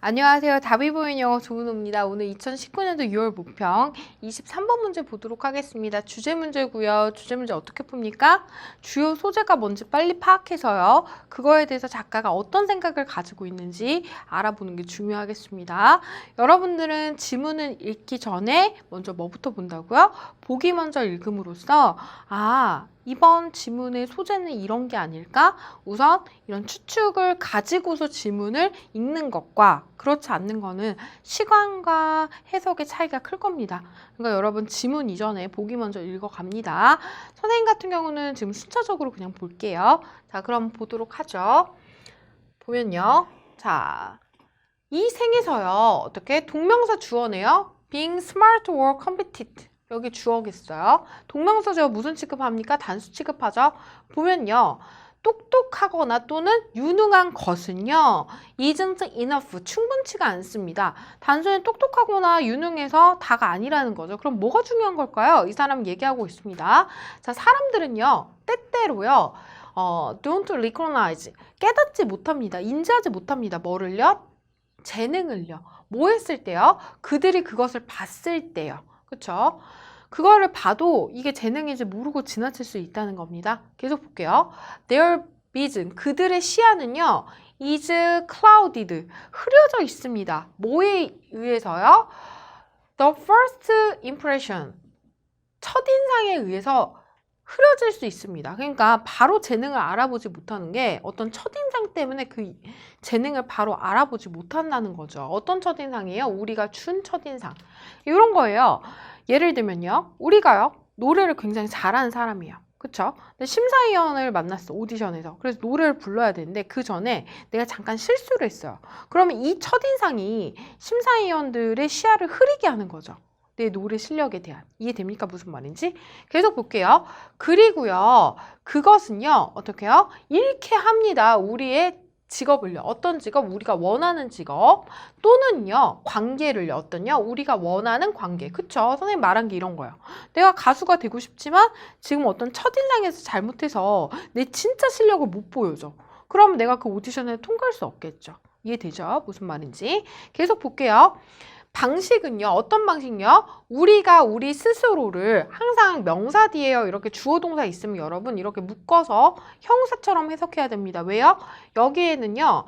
안녕하세요. 답이 보이는 영어 조은호입니다. 오늘 2019년도 6월 모평 23번 문제 보도록 하겠습니다. 주제 문제고요. 주제 문제 어떻게 풉니까? 주요 소재가 뭔지 빨리 파악해서요. 그거에 대해서 작가가 어떤 생각을 가지고 있는지 알아보는 게 중요하겠습니다. 여러분들은 지문을 읽기 전에 먼저 뭐부터 본다고요? 보기 먼저 읽음으로써 이번 지문의 소재는 이런 게 아닐까? 우선 이런 추측을 가지고서 지문을 읽는 것과 그렇지 않는 거는 시간과 해석의 차이가 클 겁니다. 그러니까 여러분 지문 이전에 보기 먼저 읽어갑니다. 선생님 같은 경우는 지금 순차적으로 그냥 볼게요. 자, 그럼 보도록 하죠. 보면요. 자, 이 생에서요. 어떻게? 동명사 주어네요. Being smart or competent. 여기 주어겠어요. 동명사 주어 무슨 취급합니까? 단수 취급하죠. 보면요. 똑똑하거나 또는 유능한 것은요. isn't enough. 충분치가 않습니다. 단순히 똑똑하거나 유능해서 다가 아니라는 거죠. 그럼 뭐가 중요한 걸까요? 이 사람 얘기하고 있습니다. 자, 사람들은요. 때때로요. don't recognize. 깨닫지 못합니다. 인지하지 못합니다. 뭐를요? 재능을요. 뭐 했을 때요? 그들이 그것을 봤을 때요. 그쵸? 그거를 봐도 이게 재능인지 모르고 지나칠 수 있다는 겁니다. 계속 볼게요. Their vision, 그들의 시야는요. is clouded, 흐려져 있습니다. 뭐에 의해서요? The first impression, 첫인상에 의해서 흐려질 수 있습니다. 그러니까 바로 재능을 알아보지 못하는 게 어떤 첫인상 때문에 그 재능을 바로 알아보지 못한다는 거죠. 어떤 첫인상이에요? 우리가 준 첫인상. 이런 거예요. 예를 들면요. 우리가요. 노래를 굉장히 잘하는 사람이에요. 그쵸? 근데 심사위원을 만났어. 오디션에서. 그래서 노래를 불러야 되는데 그 전에 내가 잠깐 실수를 했어요. 그러면 이 첫인상이 심사위원들의 시야를 흐리게 하는 거죠. 내 노래 실력에 대한. 이해됩니까? 무슨 말인지? 계속 볼게요. 그리고요. 그것은요. 어떻게 해요? 잃게 합니다. 우리의 직업을요. 어떤 직업? 우리가 원하는 직업 또는요. 관계를요. 어떤요? 우리가 원하는 관계. 그쵸? 선생님 말한 게 이런 거예요. 내가 가수가 되고 싶지만 지금 어떤 첫인상에서 잘못해서 내 진짜 실력을 못 보여줘. 그러면 내가 그 오디션에 통과할 수 없겠죠. 이해되죠? 무슨 말인지. 계속 볼게요. 방식은요. 어떤 방식요? 우리가 우리 스스로를 항상 명사 뒤에요. 이렇게 주어 동사 있으면 여러분 이렇게 묶어서 형사처럼 해석해야 됩니다. 왜요? 여기에는요.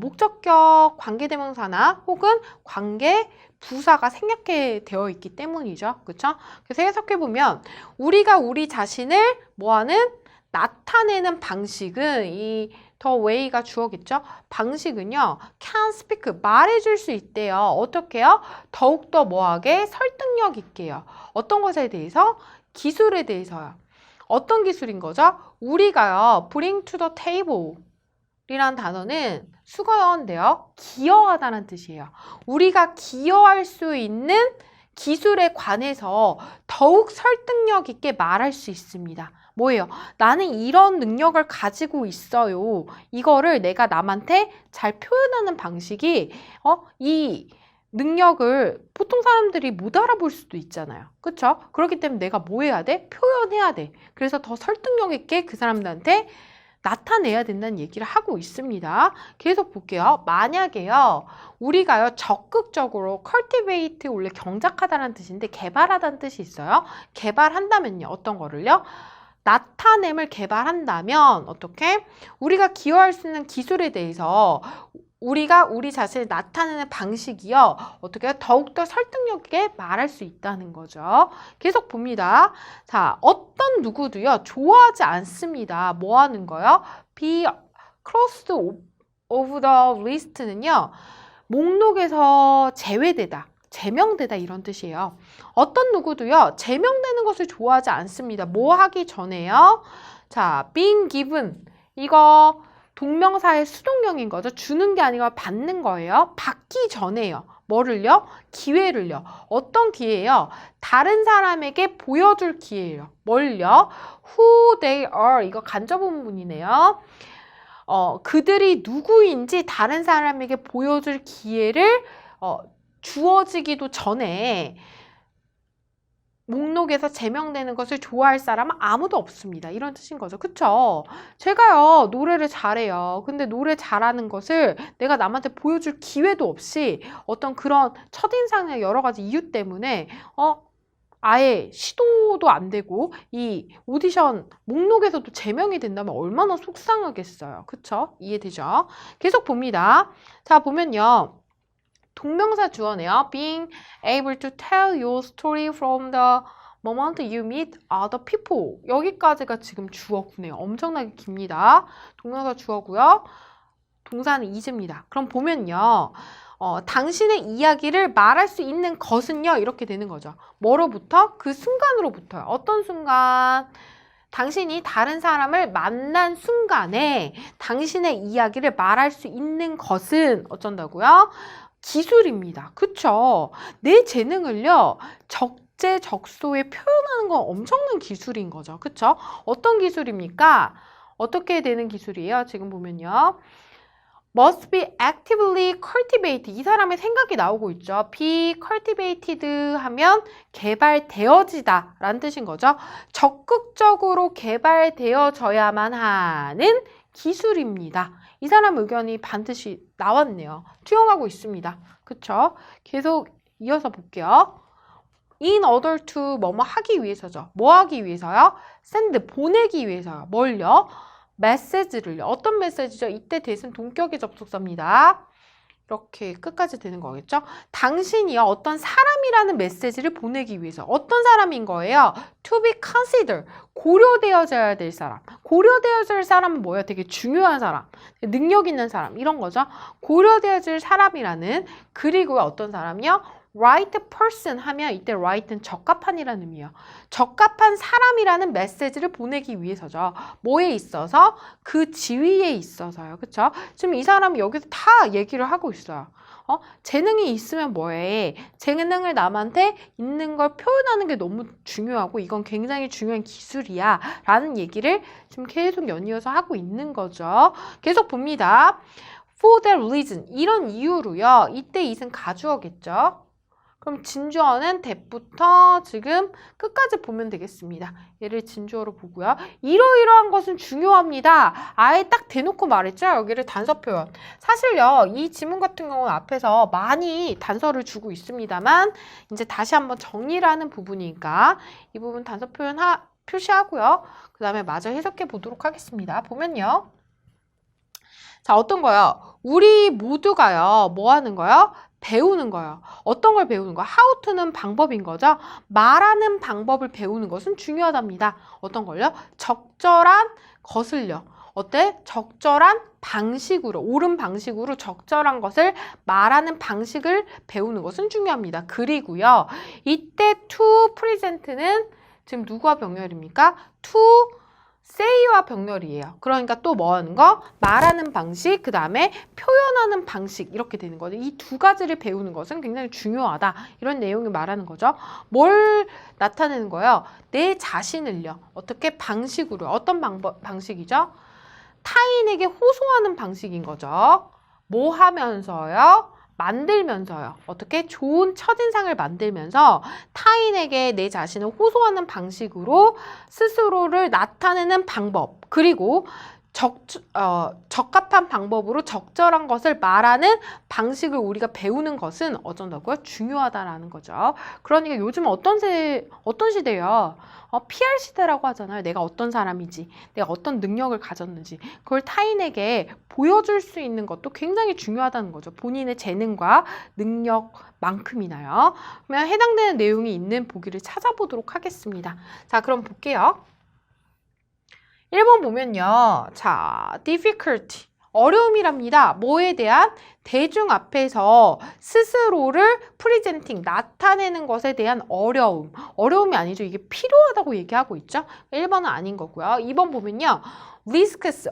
목적격 관계대명사나 혹은 관계 부사가 생략해 되어 있기 때문이죠. 그렇죠? 그래서 해석해보면 우리가 우리 자신을 뭐하는? 나타내는 방식은 이 the way가 주어겠죠? 방식은요. can speak, 말해줄 수 있대요. 어떻게요? 더욱더 뭐하게? 설득력 있게요. 어떤 것에 대해서? 기술에 대해서요. 어떤 기술인 거죠? 우리가요. bring to the table 이란 단어는 수거어인데요. 기여하다는 뜻이에요. 우리가 기여할 수 있는 기술에 관해서 더욱 설득력 있게 말할 수 있습니다. 뭐예요? 나는 이런 능력을 가지고 있어요. 이거를 내가 남한테 잘 표현하는 방식이 이 능력을 보통 사람들이 못 알아볼 수도 있잖아요. 그렇죠? 그렇기 때문에 내가 뭐 해야 돼? 표현해야 돼. 그래서 더 설득력 있게 그 사람들한테 나타내야 된다는 얘기를 하고 있습니다. 계속 볼게요. 만약에요. 우리가요. 적극적으로 cultivate 원래 경작하다는 뜻인데 개발하다는 뜻이 있어요. 개발한다면요. 어떤 거를요? 나타냄을 개발한다면 어떻게? 우리가 기여할 수 있는 기술에 대해서 우리가 우리 자신을 나타내는 방식이요. 어떻게 더욱더 설득력 있게 말할 수 있다는 거죠. 계속 봅니다. 자, 어떤 누구도요. 좋아하지 않습니다. 뭐 하는 거요? be crossed of the list는요. 목록에서 제외되다. 제명되다 이런 뜻이에요. 어떤 누구도요. 제명되는 것을 좋아하지 않습니다. 뭐 하기 전에요? 자, being given. 이거 동명사의 수동형인 거죠. 주는 게 아니라 받는 거예요. 받기 전에요. 뭐를요? 기회를요. 어떤 기회예요? 다른 사람에게 보여줄 기회예요. 뭘요? Who they are. 이거 간접 본문이네요. 그들이 누구인지 다른 사람에게 보여줄 기회를 주어지기도 전에 목록에서 제명되는 것을 좋아할 사람은 아무도 없습니다. 이런 뜻인 거죠. 그쵸? 제가요, 노래를 잘해요. 근데 노래 잘하는 것을 내가 남한테 보여줄 기회도 없이 어떤 그런 첫인상의 여러 가지 이유 때문에, 아예 시도도 안 되고 이 오디션 목록에서도 제명이 된다면 얼마나 속상하겠어요. 그쵸? 이해되죠? 계속 봅니다. 자, 보면요. 동명사 주어네요. Being able to tell your story from the moment you meet other people. 여기까지가 지금 주어구네요. 엄청나게 깁니다. 동명사 주어고요. 동사는 is입니다. 그럼 보면요. 당신의 이야기를 말할 수 있는 것은요. 이렇게 되는 거죠. 뭐로부터? 그 순간으로부터요. 어떤 순간? 당신이 다른 사람을 만난 순간에 당신의 이야기를 말할 수 있는 것은 어쩐다고요? 기술입니다. 그쵸? 내 재능을요, 적재적소에 표현하는 건 엄청난 기술인 거죠. 그쵸? 어떤 기술입니까? 어떻게 되는 기술이에요? 지금 보면요. must be actively cultivated. 이 사람의 생각이 나오고 있죠. be cultivated 하면 개발되어지다 라는 뜻인 거죠. 적극적으로 개발되어져야만 하는 기술입니다. 이 사람 의견이 반드시 나왔네요. 투영하고 있습니다. 그쵸? 계속 이어서 볼게요. in order to 뭐뭐 하기 위해서죠. 뭐 하기 위해서요? send 보내기 위해서요. 뭘요? 메시지를요. 어떤 메시지죠? 이때 대신 동격의 접속사입니다. 이렇게 끝까지 되는 거겠죠? 당신이요. 어떤 사람이라는 메시지를 보내기 위해서 어떤 사람인 거예요? to be considered. 고려되어져야 될 사람. 고려되어질 사람은 뭐예요? 되게 중요한 사람. 능력 있는 사람. 이런 거죠. 고려되어질 사람이라는 그리고 어떤 사람이요? right person 하면 이때 right는 적합한이라는 의미예요. 적합한 사람이라는 메시지를 보내기 위해서죠. 뭐에 있어서? 그 지위에 있어서요. 그쵸? 지금 이 사람이 여기서 다 얘기를 하고 있어요. 재능이 있으면 뭐해? 재능을 남한테 있는 걸 표현하는 게 너무 중요하고 이건 굉장히 중요한 기술이야 라는 얘기를 지금 계속 연이어서 하고 있는 거죠. 계속 봅니다. For that reason. 이런 이유로요. 이때 it은 가주어겠죠. 그럼 진주어는 that부터 지금 끝까지 보면 되겠습니다. 얘를 진주어로 보고요. 이러이러한 것은 중요합니다. 아예 딱 대놓고 말했죠. 여기를 단서 표현. 사실요. 이 지문 같은 경우는 앞에서 많이 단서를 주고 있습니다만 이제 다시 한번 정리를 하는 부분이니까 이 부분 단서 표현 표시하고요. 그 다음에 마저 해석해 보도록 하겠습니다. 보면요. 자, 어떤 거요? 우리 모두가요. 뭐 하는 거요? 배우는 거예요. 어떤 걸 배우는 거? how to는 방법인 거죠. 말하는 방법을 배우는 것은 중요하답니다. 어떤 걸요? 적절한 것을요. 어때? 적절한 방식으로, 옳은 방식으로 적절한 것을 말하는 방식을 배우는 것은 중요합니다. 그리고요. 이때 to present는 지금 누구와 병렬입니까? to say와 병렬이에요. 그러니까 또 뭐 하는 거? 말하는 방식, 그 다음에 표현하는 방식 이렇게 되는 거죠. 이 두 가지를 배우는 것은 굉장히 중요하다. 이런 내용을 말하는 거죠. 뭘 나타내는 거예요? 내 자신을요. 어떻게 방식으로, 어떤 방식이죠? 타인에게 호소하는 방식인 거죠. 뭐 하면서요? 만들면서요. 어떻게? 좋은 첫인상을 만들면서 타인에게 내 자신을 호소하는 방식으로 스스로를 나타내는 방법. 그리고 적합한 방법으로 적절한 것을 말하는 방식을 우리가 배우는 것은 어쩐다고요? 중요하다라는 거죠. 그러니까 요즘 어떤 시대예요? PR 시대라고 하잖아요. 내가 어떤 사람인지, 내가 어떤 능력을 가졌는지 그걸 타인에게 보여줄 수 있는 것도 굉장히 중요하다는 거죠. 본인의 재능과 능력만큼이나요. 그러면 해당되는 내용이 있는 보기를 찾아보도록 하겠습니다. 자, 그럼 볼게요. 1번 보면요. 자, difficulty. 어려움이랍니다. 뭐에 대한? 대중 앞에서 스스로를 presenting, 나타내는 것에 대한 어려움. 어려움이 아니죠. 이게 필요하다고 얘기하고 있죠. 1번은 아닌 거고요. 2번 보면요. risks.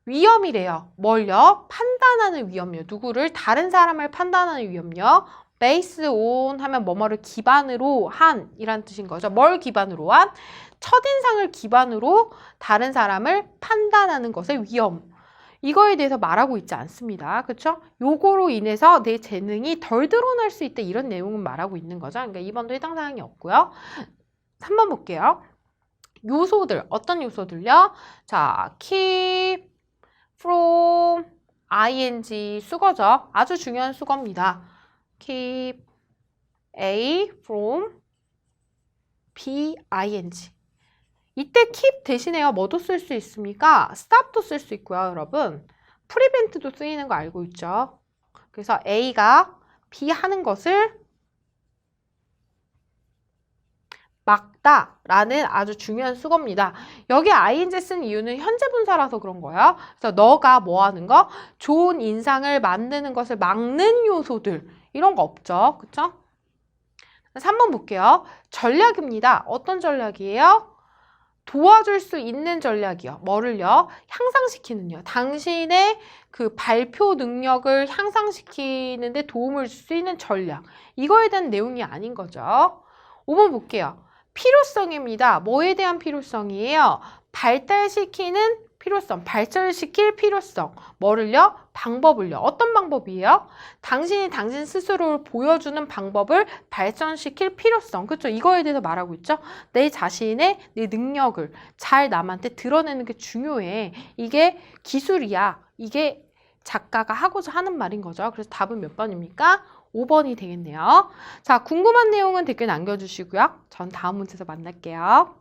위험이래요. 뭘요? 판단하는 위험이요. 누구를? 다른 사람을 판단하는 위험요. based on 하면 뭐뭐를 기반으로 한 이란 뜻인 거죠. 뭘 기반으로 한? 첫인상을 기반으로 다른 사람을 판단하는 것의 위험. 이거에 대해서 말하고 있지 않습니다. 그렇죠? 요거로 인해서 내 재능이 덜 드러날 수 있다. 이런 내용은 말하고 있는 거죠. 그러니까 2번도 해당 사항이 없고요. 3번 볼게요. 요소들, 어떤 요소들요? 자, keep, from, ing, 수거죠. 아주 중요한 수거입니다. keep, a, from, b, ing. 이때 keep 대신에요. 뭐도 쓸 수 있습니까? stop도 쓸 수 있고요, 여러분. prevent도 쓰이는 거 알고 있죠? 그래서 A가 B 하는 것을 막다라는 아주 중요한 수거입니다. 여기 ing 쓴 이유는 현재 분사라서 그런 거예요. 그래서 너가 뭐 하는 거? 좋은 인상을 만드는 것을 막는 요소들. 이런 거 없죠. 그쵸? 3번 볼게요. 전략입니다. 어떤 전략이에요? 도와줄 수 있는 전략이요. 뭐를요? 향상시키는요. 당신의 그 발표 능력을 향상시키는 데 도움을 줄 수 있는 전략. 이거에 대한 내용이 아닌 거죠. 5번 볼게요. 필요성입니다. 뭐에 대한 필요성이에요? 발달시키는 필요성, 발전시킬 필요성. 뭐를요? 방법을요. 어떤 방법이에요? 당신이 당신 스스로를 보여주는 방법을 발전시킬 필요성. 그렇죠? 이거에 대해서 말하고 있죠? 내 자신의 내 능력을 잘 남한테 드러내는 게 중요해. 이게 기술이야. 이게 작가가 하고자 하는 말인 거죠. 그래서 답은 몇 번입니까? 5번이 되겠네요. 자, 궁금한 내용은 댓글 남겨주시고요. 전 다음 문제에서 만날게요.